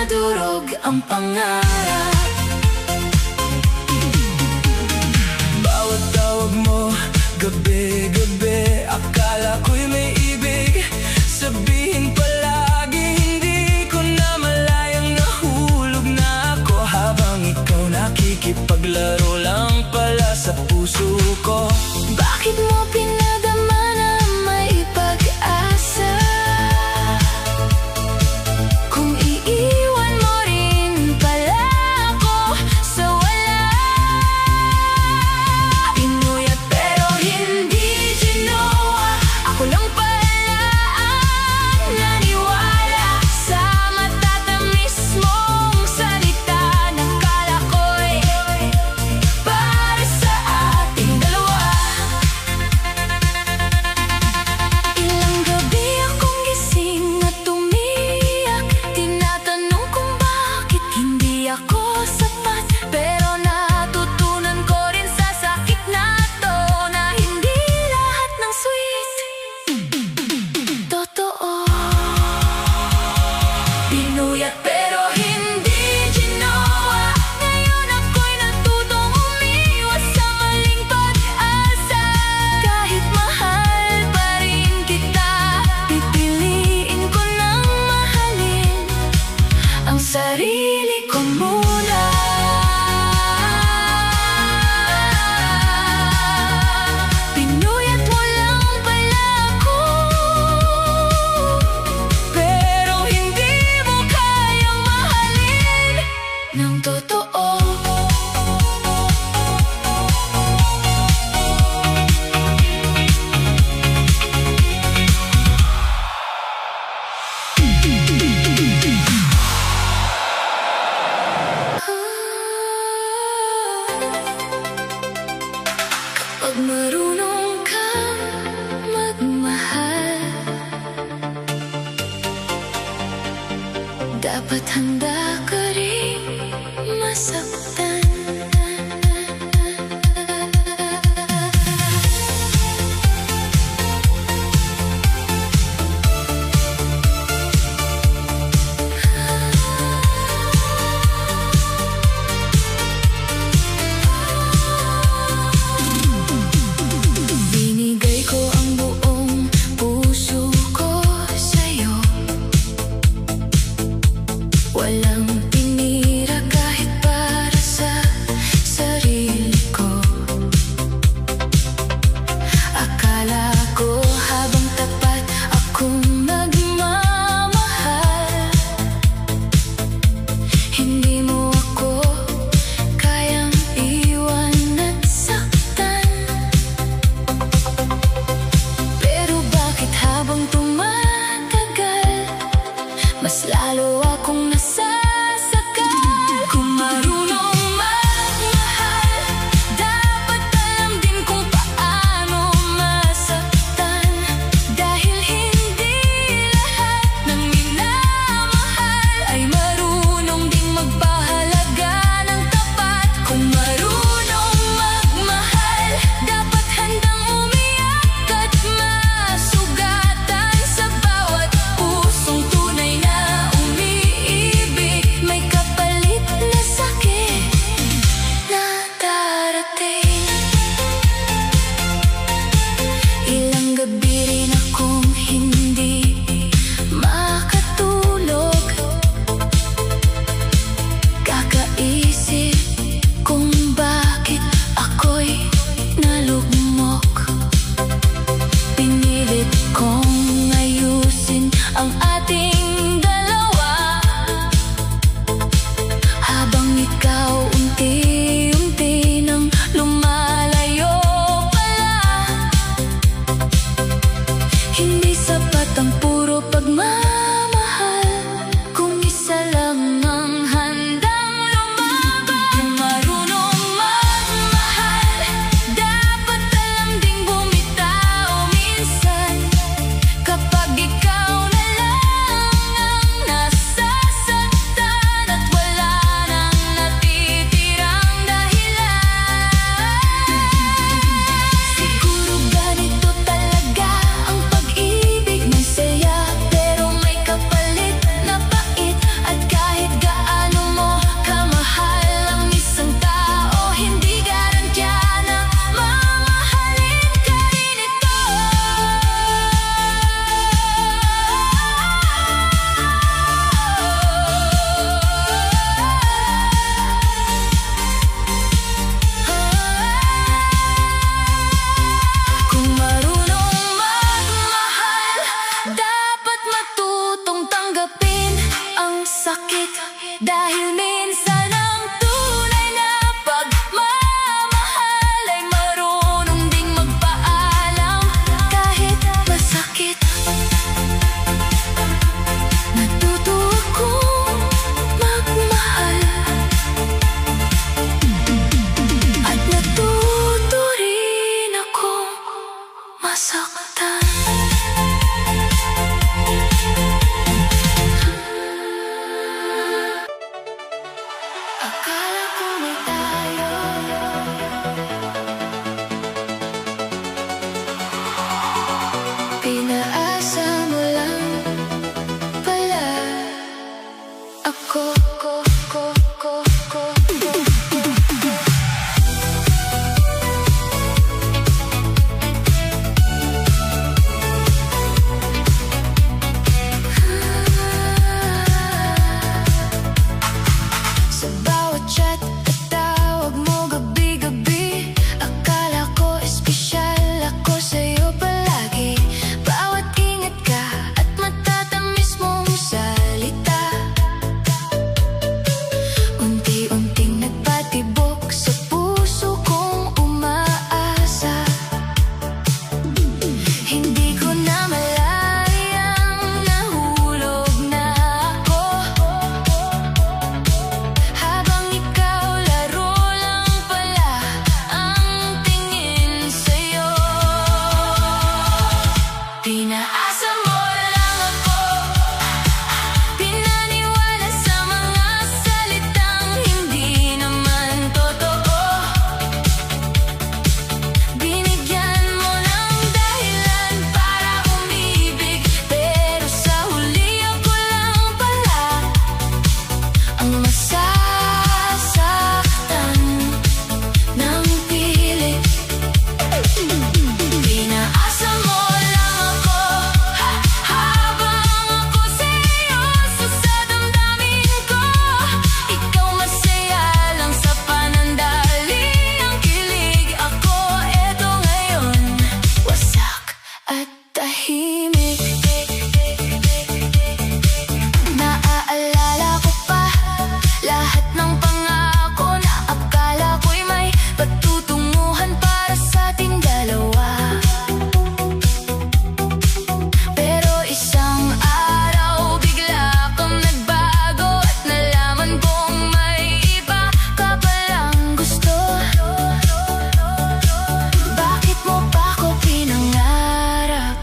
madurog ang pangarap. Bawat tawag mo, gabi-gabi, akala ko'y may ibig sabihin palagi. Hindi ko na malayang nahulog na ako habang ikaw nakikipaglaro lang pala sa puso ko. Bakit mo pinadama na may pag-asa? Kung iiwan mo rin pala ako sa wala. Pinuyat pero hindi ginawa. Ako lang pala ang naniwala sa matatamis mong salita. Nakala ko'y para sa ating dalawa. Ilang gabi akong gising at umiyak, tinatanong kung bakit hindi ako sapat. Pero natutunan ko rin sa sakit na to na hindi lahat ng sweet totoo. Pinuyat pero hindi ginawa. Ngayon ako'y natutong umiwas sa maling pag-asa. Kahit mahal pa rin kita, pipiliin ko nang mahalin ang sarili ko muna. Pinuyat mo lang pala ako, pero hindi mo kayang mahalin ng totoo. Kapag marunong kang magmahal, dapat handa ka rin masaktan. Binigay ko ang buong puso ko sa'yo. Walang pinira kahit para sa Dahil minsan ang tunay na pagmamahal ay marunong ding magpaalam. Kahit masakit, natuto akong magmahal. At natuto rin akong masaktan. Akala ko may tayo, pinaasa mo lang pala ako. Sa bawat chat at tawag mo gabi-gabi, akala ko espesyal ako sa'yo palagi. Bawat ingat ka at matatamis mong salita, unti-unting nagpatibok sa puso kong umaasa. Hindi ko na malayang nahulog na ako, habang ikaw laro lang pala ang tingin sa'yo. Pinaasa mo lang ako, pinaniwala sa mga salitang hindi naman totoo. Binigyan mo ng dahilan para umibig, pero sa huli ako lang pala ang masasaktan ng pilit. Pinaasa mo lang ako, habang ako seryoso sa damdamin ko. Ikaw masaya lang sa panandali, ang kilig. Ako eto ngayon, wasak at tahimik. Naaalala ko pa lahat ng pangako na akala ko'y may patutunguhan para sa ating dalawa. Pero isang araw bigla kang nagbago at nalaman kong may iba ka palang gusto. Bakit mo pa ako pinangarap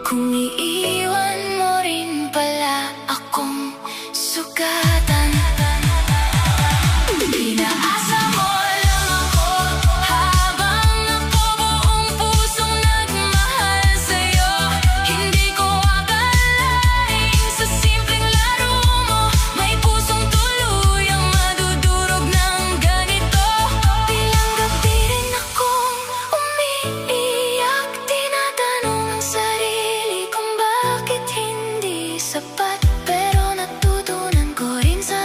kung iiwan mo rin pala akong sugatan? Pinaasa mo lang ako, habang ako buong pusong nagmahal sa'yo. Hindi ko akalain sa simpleng laro mo may pusong tuluyang madudurog ng ganito. Ilang gabi rin akong umiiyak, tinatanong ang sarili kung bakit hindi sapat. Pero natutunan ko rin sa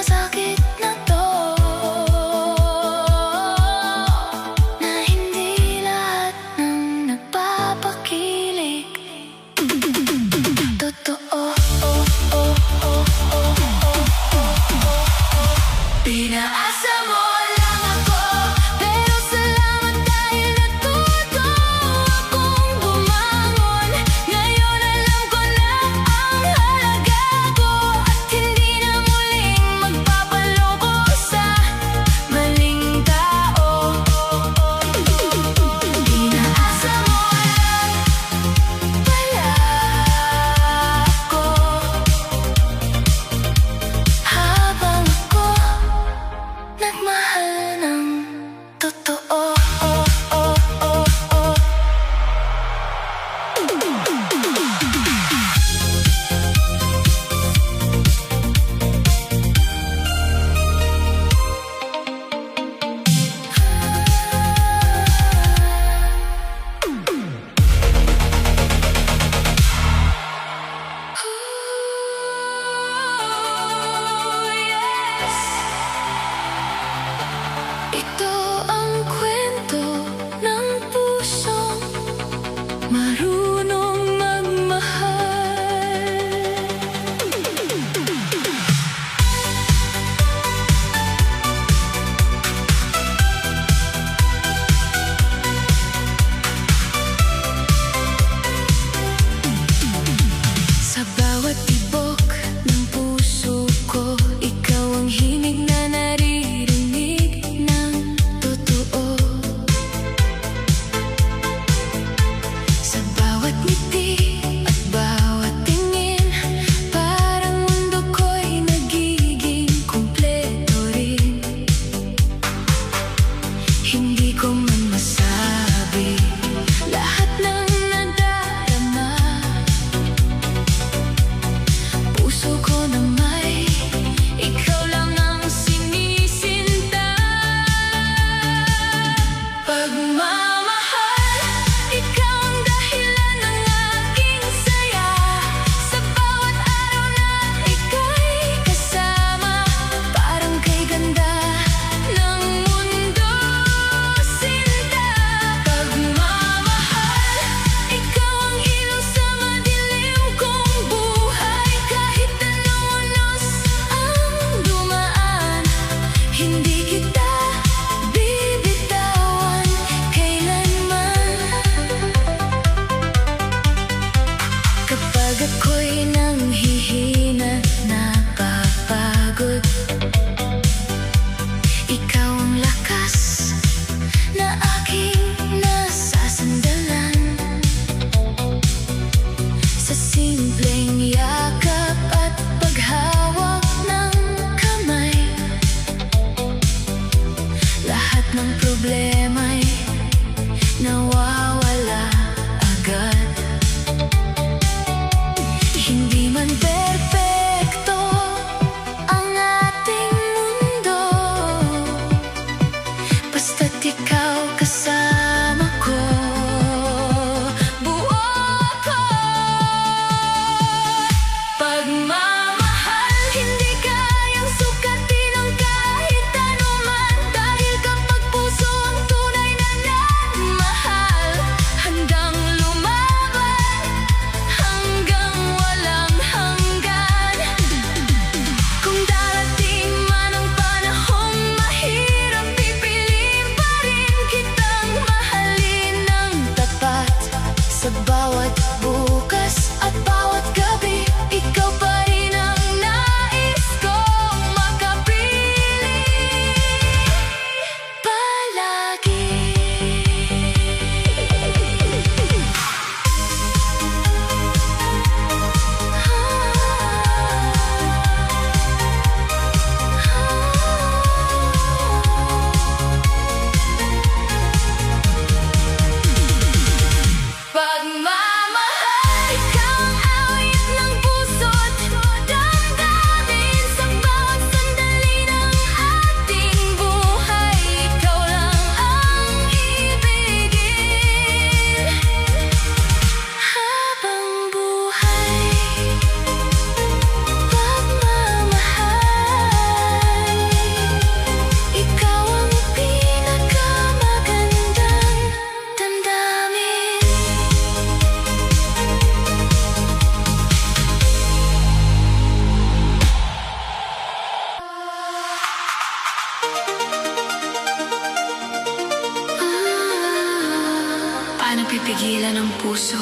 mapigilan ang puso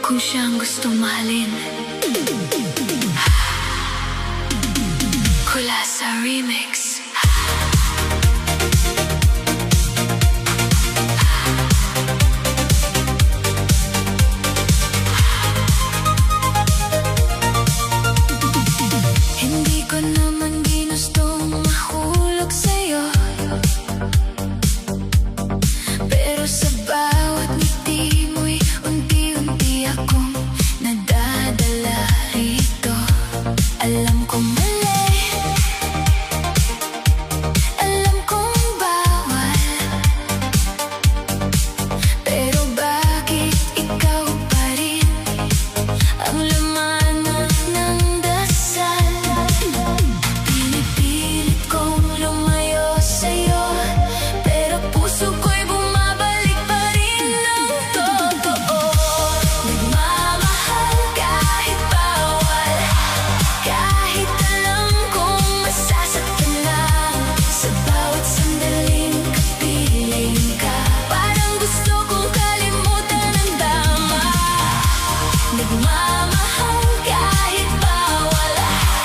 kung siya ang gustong mahalin. Kulasa Remix. Hindi ko naman ginustong mahulog sa'yo, pero sa bawat ngiti mo'y unti-unti akong nadadala rito. Alam kong mali, alam kong bawal, pero bakit ikaw pa rin ang laman ng dasal? Pinipilit kong lumayo sa'yo, pero puso ko'y bumabalik pa rin ng totoo. Nagmamahal kahit bawal, kahit alam kong masasaktan lang. Sa bawat sandaling kapiling ka, parang gusto kong kalimutan ang dama. Nagmamahal kahit bawal,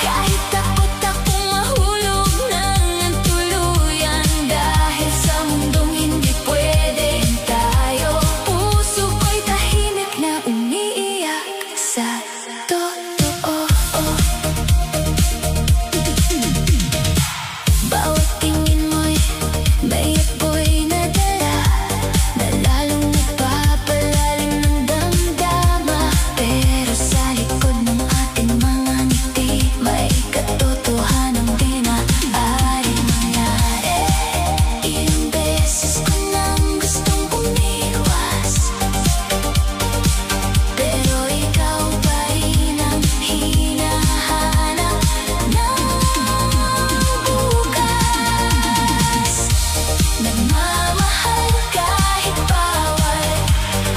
kahit takot akong mahulog ng tuluyan. Dahil sa mundong hindi pwede tayo, puso ko'y tahimik na umiiyak sa totoo. Bawat tingin mo'y may apoy na dala, na lalong nagpapalalim ng damdama. Pero sa likod ng ating mga ngiti, may katotohanang di maaaring mangyari. Ilang beses ko nang gustong umiwas, pero ikaw pa rin ang hinahanap ng bukas. Nagmamahal kahit bawal,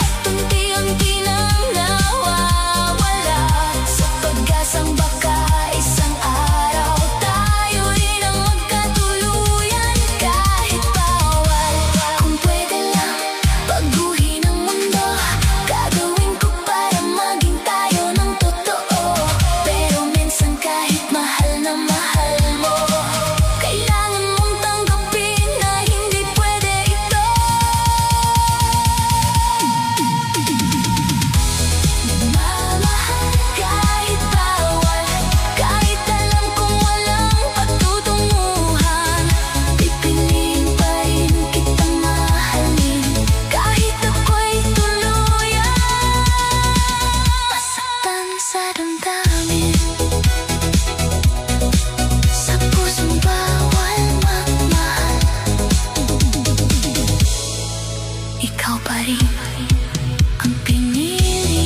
at unti-unti nang nawawala, sa pag-asang baka isang araw tayo rin ang magkatuluyan. Kahit bawal, kung pwede lang baguhin ang mundo, gagawin ko para maging tayo ng totoo. Pero minsan kahit mahal na mahal mo, kailangan mong tanggapin na hindi pwede ito. Nagmamahal kahit bawal, kahit alam kong walang patutunguhan, pipiliin pa rin kitang mahalin. Kahit ako'y tuluyan masaktan sa damdamin, sa pusong bawal magmahal, ikaw pa rin ang pinili.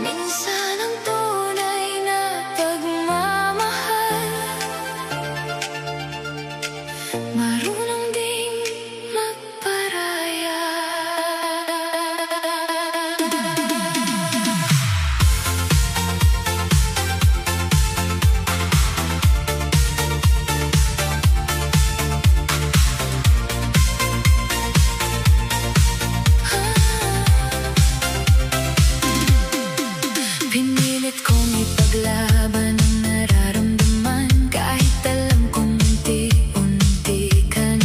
Minsan ang tunay na pagmamahal, marunong ding magparaya. Pinilit kong ipaglaban ang nararamdaman, kahit alam kong unti-unti ka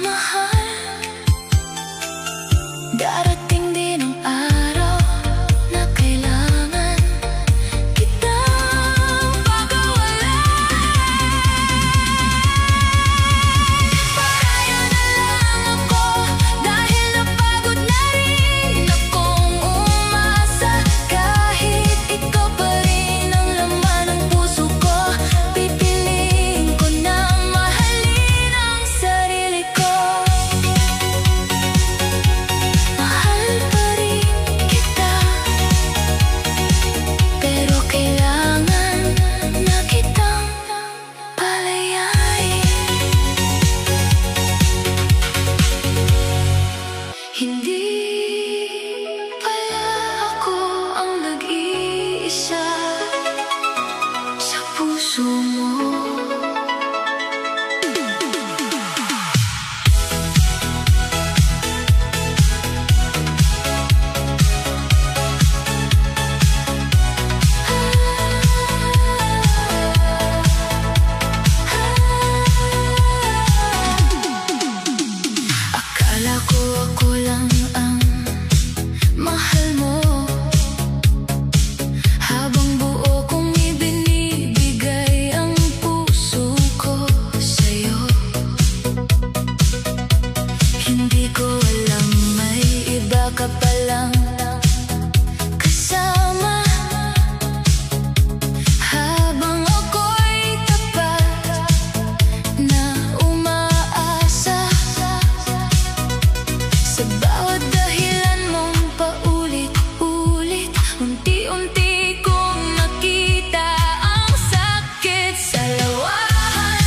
mahal. Darating din ang araw na kailangan kitang pagkawalan. Patayo na lang ako dahil napagod na rin akong umasa. Kahit ikaw pa rin ang laman ng puso ko, pipiliin ko na mahalin ang sarili ko. Mahal pa rin kita, pero kailangan na kitang palayain. Hindi pala ako ang nag-iisa sa puso mo. Akala ko ako lang ang mahal mo, habang buo kong ibinibigay ang puso ko sa'yo. Hindi ko alam may iba ka palang kasama, habang ako'y tapat na umaasa. Sa bawat dahilan mong paulit-ulit, unti-unti kong nakita ang sakit sa lawahan.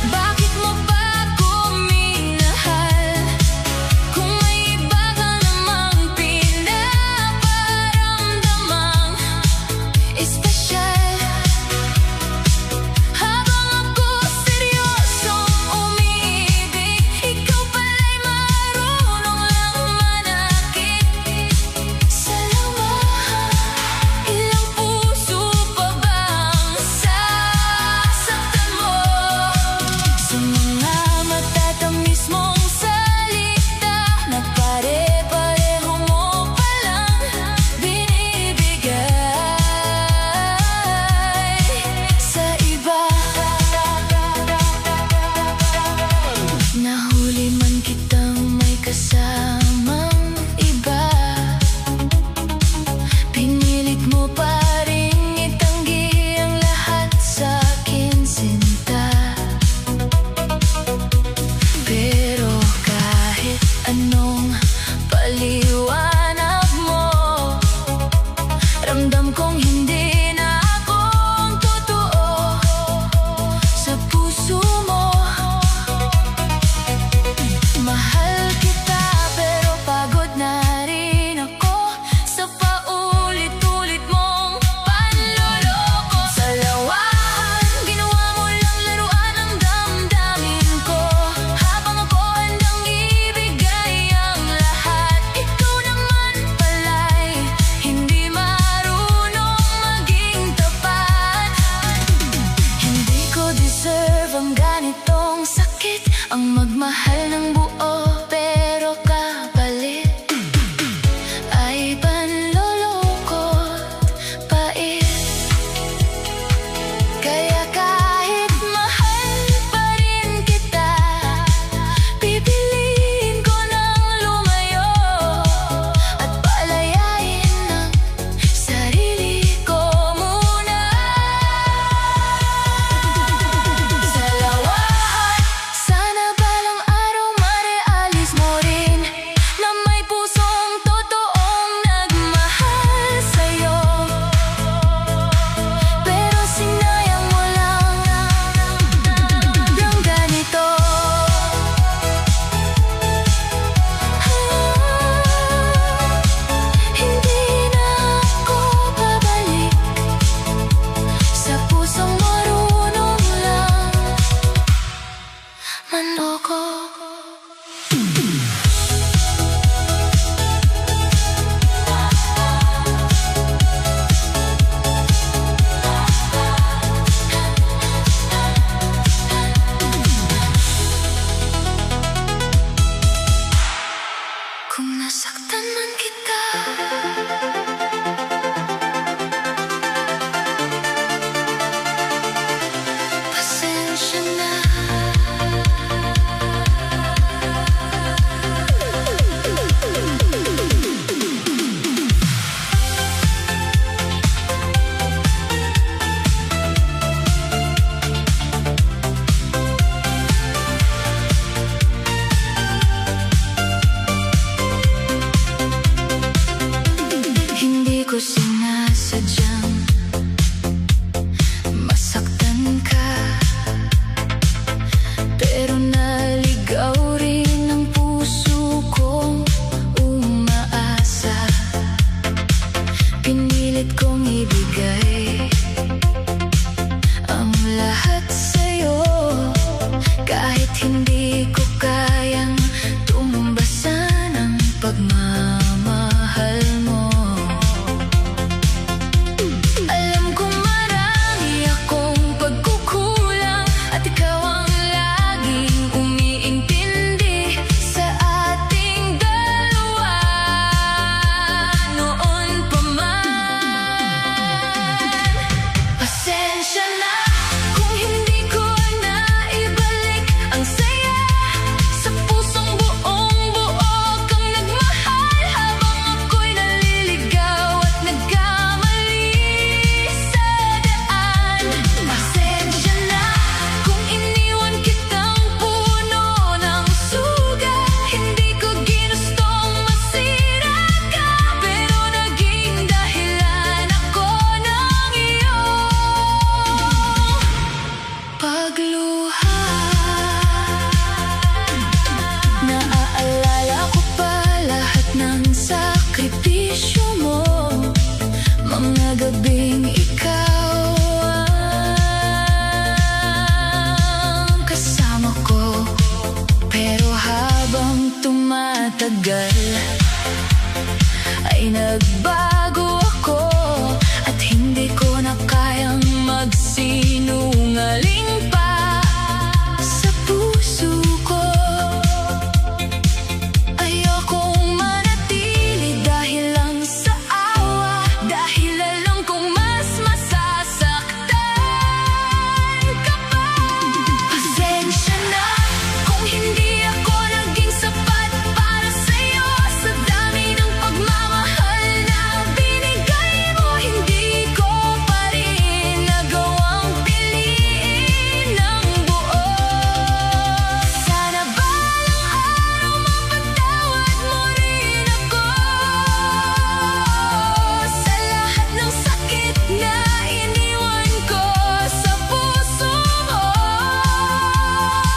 Bakit mo ba ako minahal kung may iba ka namang pinaparamdamang espesyal? Habang ako seryosong umiibig, ikaw pala'y marunong lang manakit sa lawahan. Ilang puso pa bang sasaktan mo sa mga matatamis mong salita na pare-pareho mo palang binibigay sa iba? Nahuli man kitang may kasamang iba, pinilit mo pa rin itanggi ang lahat sa'kin, sinta. Pero kahit anong paliwanag mo, ramdam kong hindi na ako ang totoo sa puso mo. Mahal kita pero pagod na rin ako sa paulit-ulit mong panloloko. Sa lawahan, ginawa mo lang laruan ang damdamin ko, habang ako handang ibigay ang lahat. Ikaw na tagal ay nagbago ako at hindi ko na kayang magsinungaling pa sa puso ko. Ayokong manatili dahil lang sa awa, dahil alam kong mas masasaktan ka pa. Pasensya na kung hindi ako naging sapat para sa'yo. Sa dami ng pagmamahal na binigay mo, hindi ko pa rin nagawang piliin ng buo. Sana balang araw mapatawad mo rin ako sa lahat ng sakit na iniwan ko sa puso mo.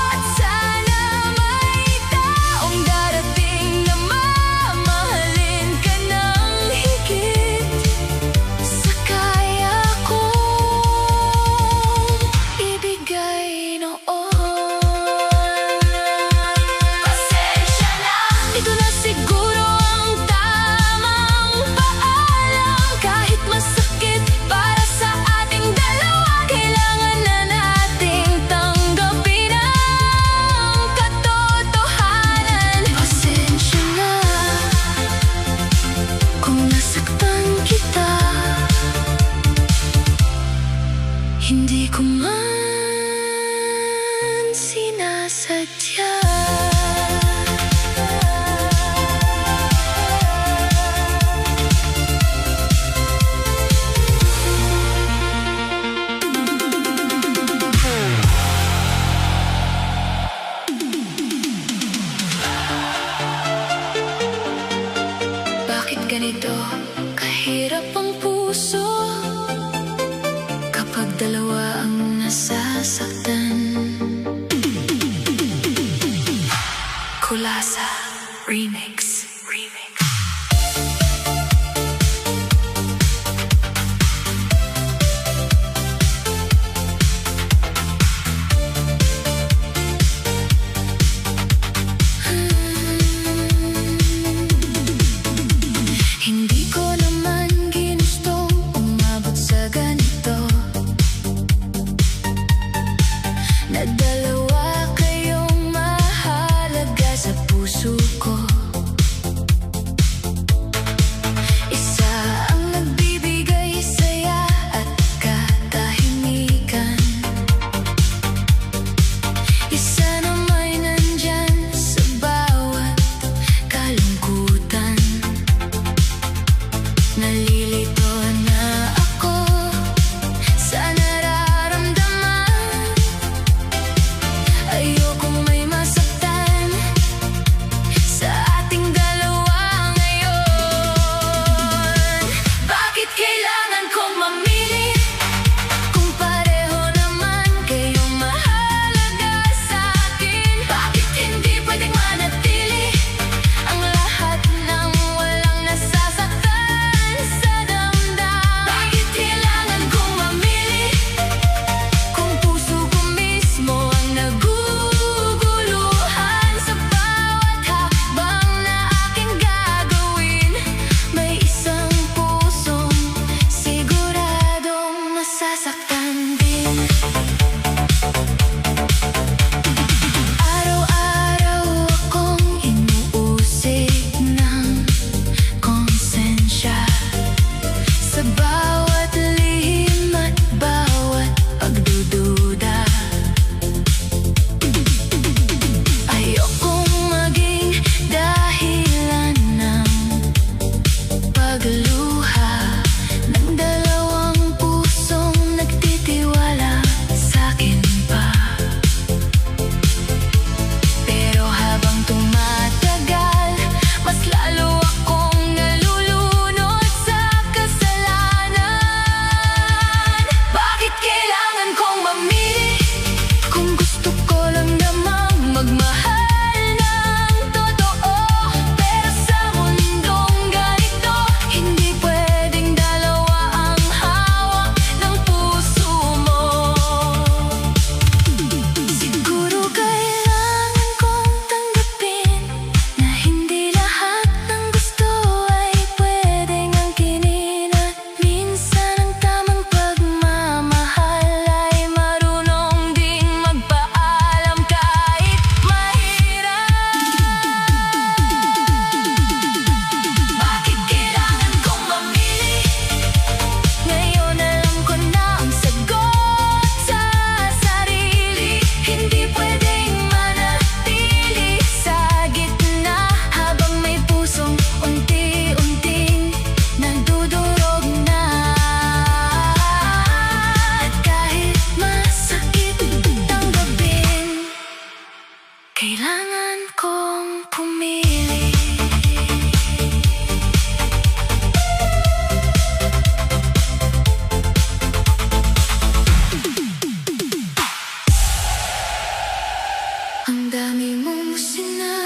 At sana may taong darating na mamahalin ka ng higit sa kaya kong ibigay noon. Pasensya na, ito na siguro ang tamang paalam. Kahit masakit para sa ating dalawa, kailangan na nating tanggapin ang katotohanan. Pasensya na kung nasaktan kita, hindi ko man sinasadya. Bakit ganito kahirap ang puso kapag dalawa ang nasasaktan? Kulasa Remix. Hindi ko naman ginustong umabot sa ganito, na dalawa kayong mahalaga sa puso ko. kailangan kong pumili. Ang dami mong sinabi,